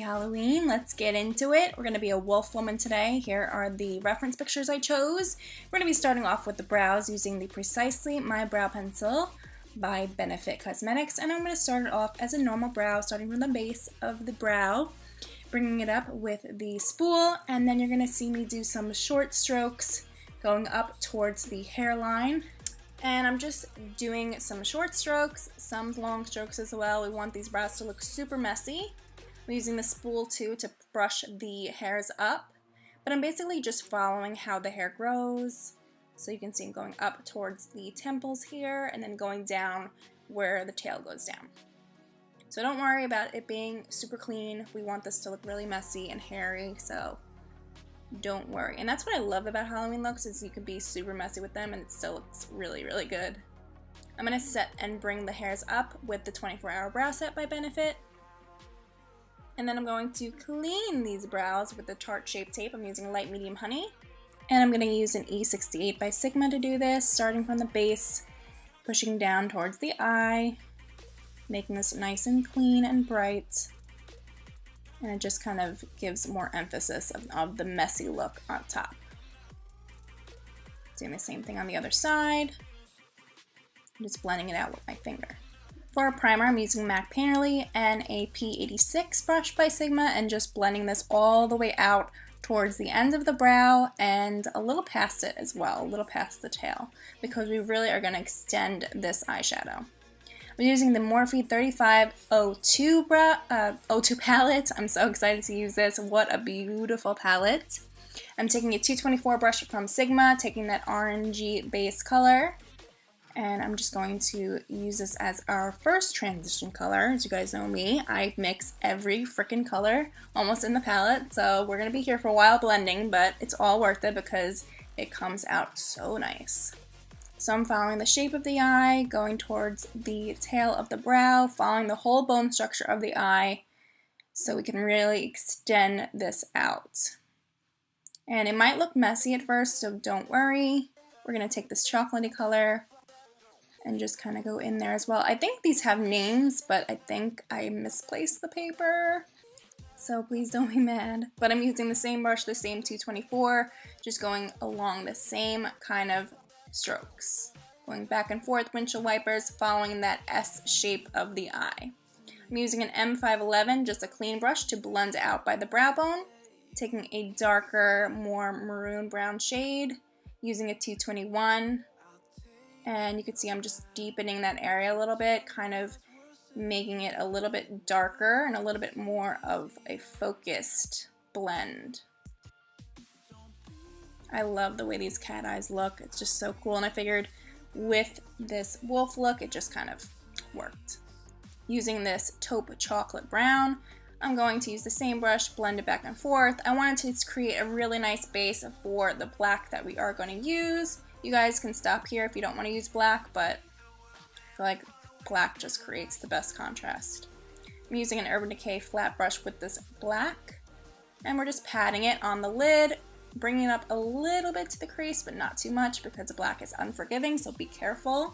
Halloween. Let's get into it. We're going to be a wolf woman today. Here are the reference pictures I chose. We're going to be starting off with the brows using the Precisely My Brow Pencil by Benefit Cosmetics. And I'm going to start it off as a normal brow, starting from the base of the brow, bringing it up with the spool, and then you're going to see me do some short strokes going up towards the hairline. And I'm just doing some short strokes, some long strokes as well. We want these brows to look super messy. I'm using the spool too to brush the hairs up, but I'm basically just following how the hair grows. So you can see I'm going up towards the temples here and then going down where the tail goes down. So don't worry about it being super clean. We want this to look really messy and hairy, so don't worry. And that's what I love about Halloween looks, is you can be super messy with them and it still looks really, really good. I'm going to set and bring the hairs up with the 24-hour brow set by Benefit. And then I'm going to clean these brows with the Tarte Shape Tape. I'm using light medium honey. And I'm going to use an E68 by Sigma to do this, starting from the base, pushing down towards the eye, making this nice and clean and bright. And it just kind of gives more emphasis of the messy look on top. Doing the same thing on the other side. I'm just blending it out with my finger. For a primer, I'm using MAC Painterly and a P86 brush by Sigma and just blending this all the way out towards the end of the brow and a little past it as well, a little past the tail, because we really are going to extend this eyeshadow. I'm using the Morphe 3502 02 palette. I'm so excited to use this. What a beautiful palette. I'm taking a 224 brush from Sigma, taking that orangey base color, and I'm just going to use this as our first transition color. As you guys know me, I mix every freaking color almost in the palette, so we're going to be here for a while blending, but it's all worth it because it comes out so nice. So I'm following the shape of the eye, going towards the tail of the brow, following the whole bone structure of the eye so we can really extend this out. And it might look messy at first, so don't worry. We're going to take this chocolatey color and just kind of go in there as well. I think these have names, but I think I misplaced the paper, so please don't be mad. But I'm using the same brush, the same 224, just going along the same kind of strokes, going back and forth, windshield wipers, following that S shape of the eye. I'm using an M511, just a clean brush, to blend out by the brow bone, taking a darker, more maroon brown shade, using a 221, and you can see I'm just deepening that area a little bit, kind of making it a little bit darker and a little bit more of a focused blend. I love the way these cat eyes look. It's just so cool, and I figured with this wolf look, it just kind of worked. Using this taupe chocolate brown, I'm going to use the same brush, blend it back and forth. I wanted to create a really nice base for the black that we are going to use. You guys can stop here if you don't want to use black, but I feel like black just creates the best contrast. I'm using an Urban Decay flat brush with this black, and we're just patting it on the lid, bringing it up a little bit to the crease, but not too much because the black is unforgiving, so be careful.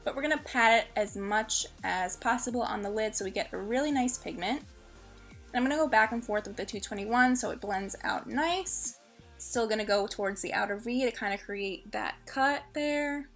But we're going to pat it as much as possible on the lid so we get a really nice pigment. And I'm going to go back and forth with the 221 so it blends out nice. Still going to go towards the outer V to kind of create that cut there.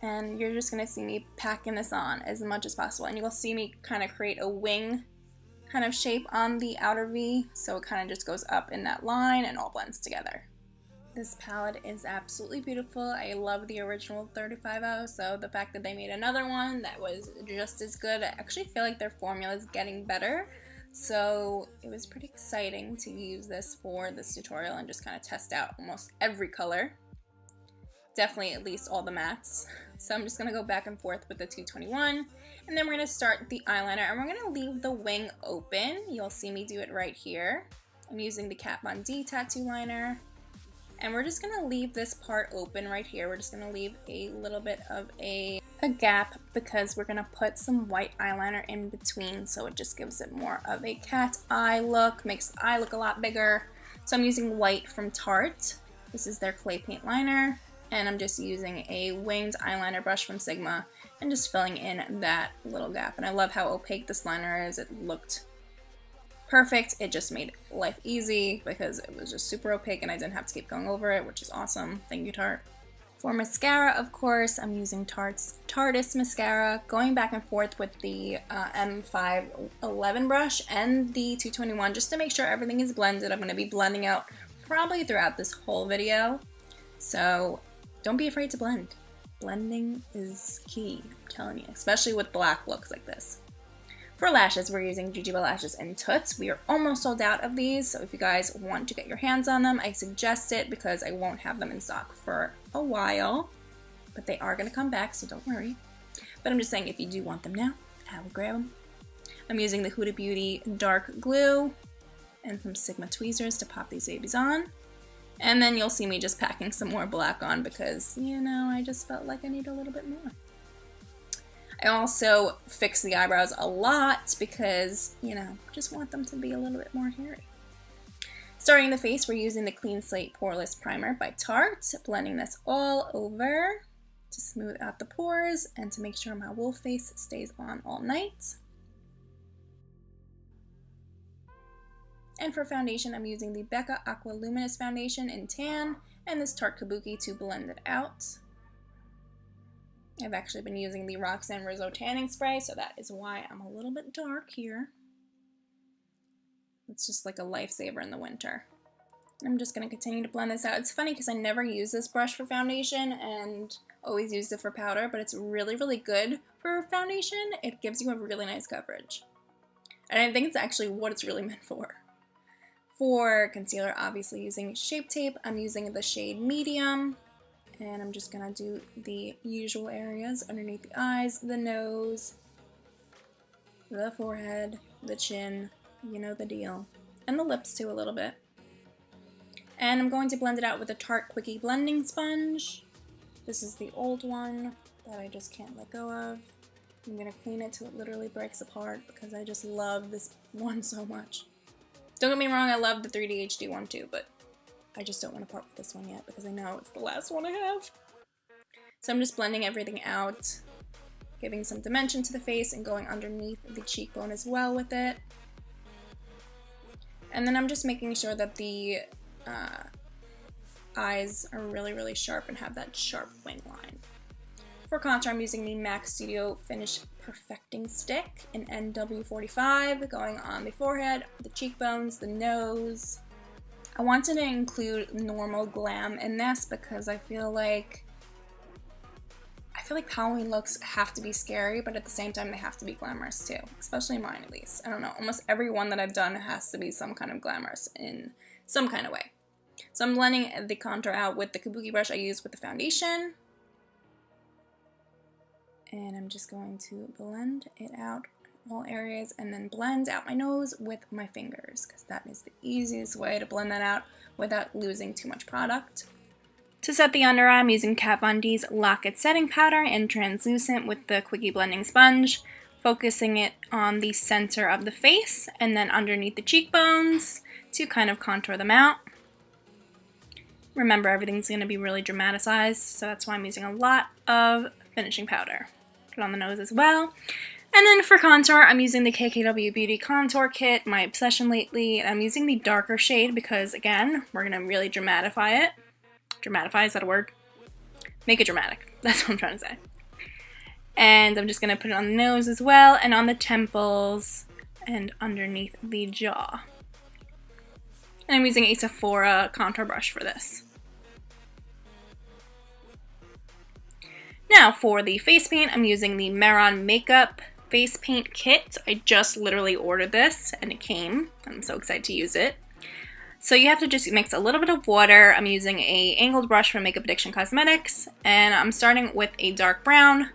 And you're just going to see me packing this on as much as possible. And you'll see me kind of create a wing kind of shape on the outer V, so it kind of just goes up in that line and all blends together. This palette is absolutely beautiful. I love the original 35-0, so the fact that they made another one that was just as good, I actually feel like their formula is getting better, so it was pretty exciting to use this for this tutorial and just kind of test out almost every color. Definitely at least all the mattes. So I'm just going to go back and forth with the 221, and then we're going to start the eyeliner, and we're going to leave the wing open. You'll see me do it right here. I'm using the Kat Von D tattoo liner, and we're just going to leave this part open right here. We're just going to leave a little bit of a gap because we're going to put some white eyeliner in between, so it just gives it more of a cat eye look, makes the eye look a lot bigger. So I'm using white from Tarte. This is their clay paint liner. And I'm just using a winged eyeliner brush from Sigma and just filling in that little gap. And I love how opaque this liner is. It looked perfect. It just made life easy because it was just super opaque and I didn't have to keep going over it, which is awesome. Thank you, Tarte. For mascara, of course, I'm using Tarte's mascara, going back and forth with the M511 brush and the 221 just to make sure everything is blended. I'm going to be blending out probably throughout this whole video, so don't be afraid to blend. Blending is key, I'm telling you, especially with black looks like this. For lashes, we're using Jojoba Lashes and Toots. We are almost sold out of these, so if you guys want to get your hands on them, I suggest it because I won't have them in stock for a while. But they are going to come back, so don't worry. But I'm just saying, if you do want them now, I will grab them. I'm using the Huda Beauty Dark Glue and some Sigma tweezers to pop these babies on. And then you'll see me just packing some more black on because, you know, I just felt like I need a little bit more. I also fix the eyebrows a lot because, you know, just want them to be a little bit more hairy. Starting the face, we're using the Clean Slate Poreless Primer by Tarte, blending this all over to smooth out the pores and to make sure my wolf face stays on all night. And for foundation, I'm using the Becca Aqua Luminous Foundation in Tan and this Tarte Kabuki to blend it out. I've actually been using the Roxanne Rizzo Tanning Spray, so that is why I'm a little bit dark here. It's just like a lifesaver in the winter. I'm just going to continue to blend this out. It's funny because I never use this brush for foundation and always use it for powder, but it's really, really good for foundation. It gives you a really nice coverage. And I think it's actually what it's really meant for. For concealer, obviously using Shape Tape, I'm using the shade Medium. And I'm just going to do the usual areas underneath the eyes, the nose, the forehead, the chin, you know the deal. And the lips too a little bit. And I'm going to blend it out with a Tarte Quickie Blending Sponge. This is the old one that I just can't let go of. I'm going to clean it till it literally breaks apart because I just love this one so much. Don't get me wrong, I love the 3D HD one too, but I just don't want to part with this one yet because I know it's the last one I have. So I'm just blending everything out, giving some dimension to the face and going underneath the cheekbone as well with it. And then I'm just making sure that the eyes are really, really sharp and have that sharp wing line. For contour, I'm using the MAC Studio Finish Perfecting Stick in NW45, going on the forehead, the cheekbones, the nose. I wanted to include normal glam in this because I feel like Halloween looks have to be scary, but at the same time they have to be glamorous too, especially mine at least. I don't know, almost every one that I've done has to be some kind of glamorous in some kind of way. So I'm blending the contour out with the Kabuki brush I used with the foundation. And I'm just going to blend it out in all areas and then blend out my nose with my fingers because that is the easiest way to blend that out without losing too much product. To set the under eye, I'm using Kat Von D's Lock It Setting Powder in Translucent with the Quickie Blending Sponge, focusing it on the center of the face and then underneath the cheekbones to kind of contour them out. Remember, everything's going to be really dramatized, so that's why I'm using a lot of finishing powder. Put on the nose as well. And then for contour, I'm using the KKW Beauty Contour Kit, my obsession lately. I'm using the darker shade because, again, we're going to really dramatify it. Dramatify, is that a word? Make it dramatic. That's what I'm trying to say. And I'm just going to put it on the nose as well, and on the temples, and underneath the jaw. And I'm using a Sephora contour brush for this. Now for the face paint, I'm using the Meron Makeup Face Paint Kit. I just literally ordered this and it came. I'm so excited to use it. So you have to just mix a little bit of water. I'm using a angled brush from Makeup Addiction Cosmetics, and I'm starting with a dark brown,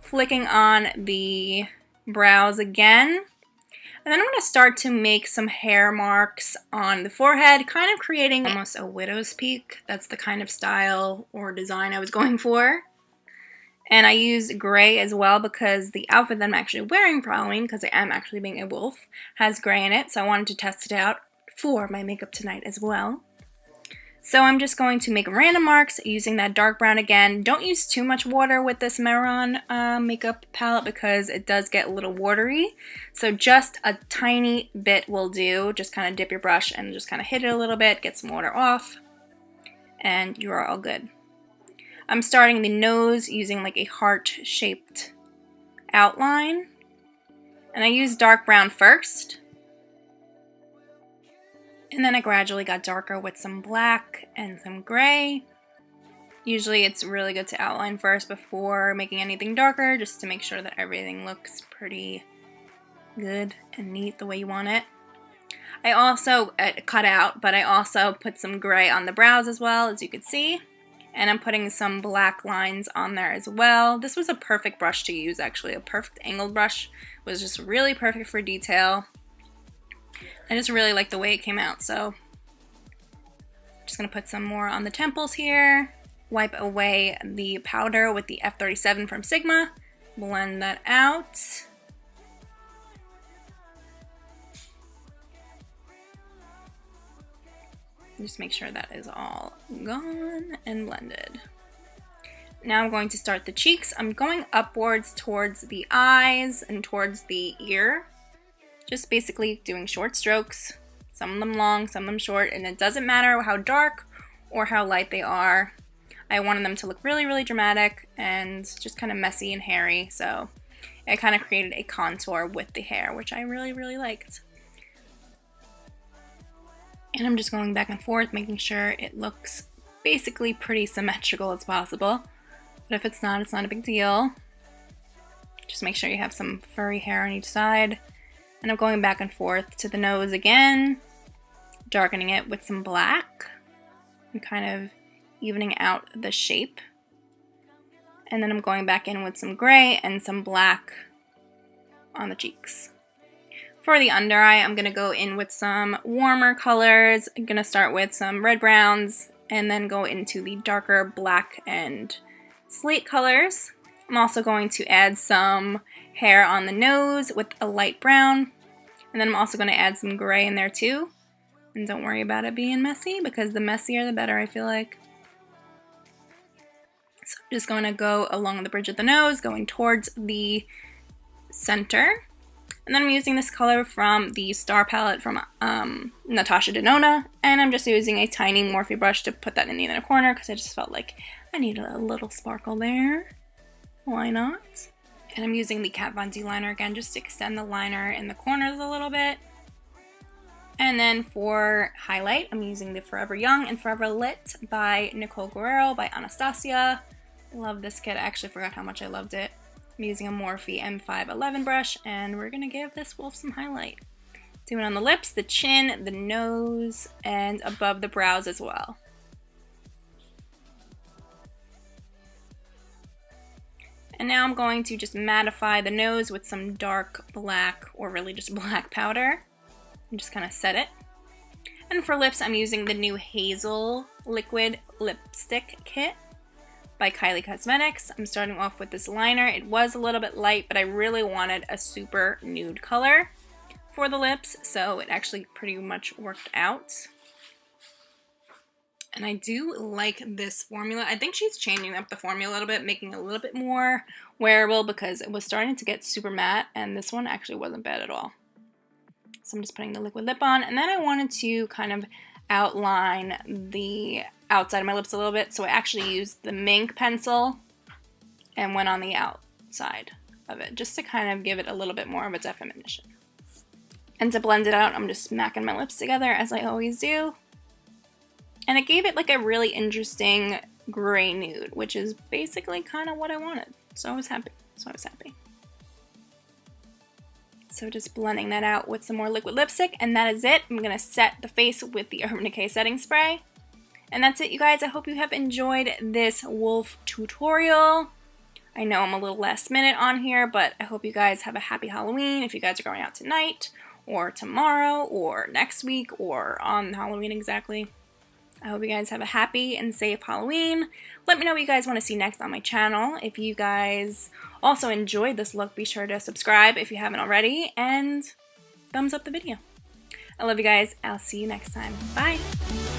flicking on the brows again. And then I'm going to start to make some hair marks on the forehead, kind of creating almost a widow's peak. That's the kind of style or design I was going for. And I used gray as well because the outfit that I'm actually wearing for Halloween, because I am actually being a wolf, has gray in it. So I wanted to test it out for my makeup tonight as well. So I'm just going to make random marks using that dark brown again. Don't use too much water with this Mehron makeup palette because it does get a little watery. So just a tiny bit will do. Just kind of dip your brush and just kind of hit it a little bit, get some water off, and you're all good. I'm starting the nose using like a heart-shaped outline. And I use dark brown first. And then I gradually got darker with some black and some gray. Usually it's really good to outline first before making anything darker, just to make sure that everything looks pretty good and neat the way you want it. I also cut out, but I also put some gray on the brows as well, as you can see. And I'm putting some black lines on there as well. This was a perfect brush to use, actually. A perfect angled brush. It was just really perfect for detail. I just really like the way it came out, so I'm just going to put some more on the temples here. Wipe away the powder with the F37 from Sigma. Blend that out. Just make sure that is all gone and blended. Now I'm going to start the cheeks. I'm going upwards towards the eyes and towards the ear. Just basically doing short strokes, some of them long, some of them short, and it doesn't matter how dark or how light they are. I wanted them to look really, really dramatic and just kind of messy and hairy, so it kind of created a contour with the hair, which I really, really liked. And I'm just going back and forth, making sure it looks basically pretty symmetrical as possible. But if it's not a big deal. Just make sure you have some furry hair on each side. And I'm going back and forth to the nose again, darkening it with some black and kind of evening out the shape. And then I'm going back in with some gray and some black on the cheeks. For the under eye, I'm going to go in with some warmer colors. I'm going to start with some red browns and then go into the darker black and slate colors. I'm also going to add some hair on the nose with a light brown. And then I'm also going to add some gray in there too. And don't worry about it being messy, because the messier the better, I feel like. So I'm just going to go along the bridge of the nose, going towards the center. And then I'm using this color from the Star palette from Natasha Denona. And I'm just using a tiny Morphe brush to put that in the inner corner, because I just felt like I needed a little sparkle there. Why not? And I'm using the Kat Von D liner again, just to extend the liner in the corners a little bit. And then for highlight, I'm using the Forever Young and Forever Lit by Nicole Guerrero by Anastasia. Love this kit. I actually forgot how much I loved it. I'm using a Morphe M511 brush, and we're going to give this wolf some highlight. Doing it on the lips, the chin, the nose, and above the brows as well. And now I'm going to just mattify the nose with some dark black, or really just black powder, and just kind of set it. And for lips, I'm using the new Hazel Liquid Lipstick Kit by Kylie Cosmetics. I'm starting off with this liner. It was a little bit light, but I really wanted a super nude color for the lips, so it actually pretty much worked out. And I do like this formula. I think she's changing up the formula a little bit, making it a little bit more wearable, because it was starting to get super matte, and this one actually wasn't bad at all. So I'm just putting the liquid lip on, and then I wanted to kind of outline the outside of my lips a little bit, so I actually used the Mink pencil and went on the outside of it, just to kind of give it a little bit more of a definition. And to blend it out, I'm just smacking my lips together, as I always do. And it gave it like a really interesting gray nude, which is basically kind of what I wanted. So I was happy. So just blending that out with some more liquid lipstick, and that is it. I'm going to set the face with the Urban Decay setting spray. And that's it, you guys. I hope you have enjoyed this wolf tutorial. I know I'm a little last minute on here, but I hope you guys have a happy Halloween if you guys are going out tonight, or tomorrow, or next week, or on Halloween exactly. I hope you guys have a happy and safe Halloween. Let me know what you guys want to see next on my channel. If you guys also enjoyed this look, be sure to subscribe if you haven't already, and thumbs up the video. I love you guys. I'll see you next time. Bye!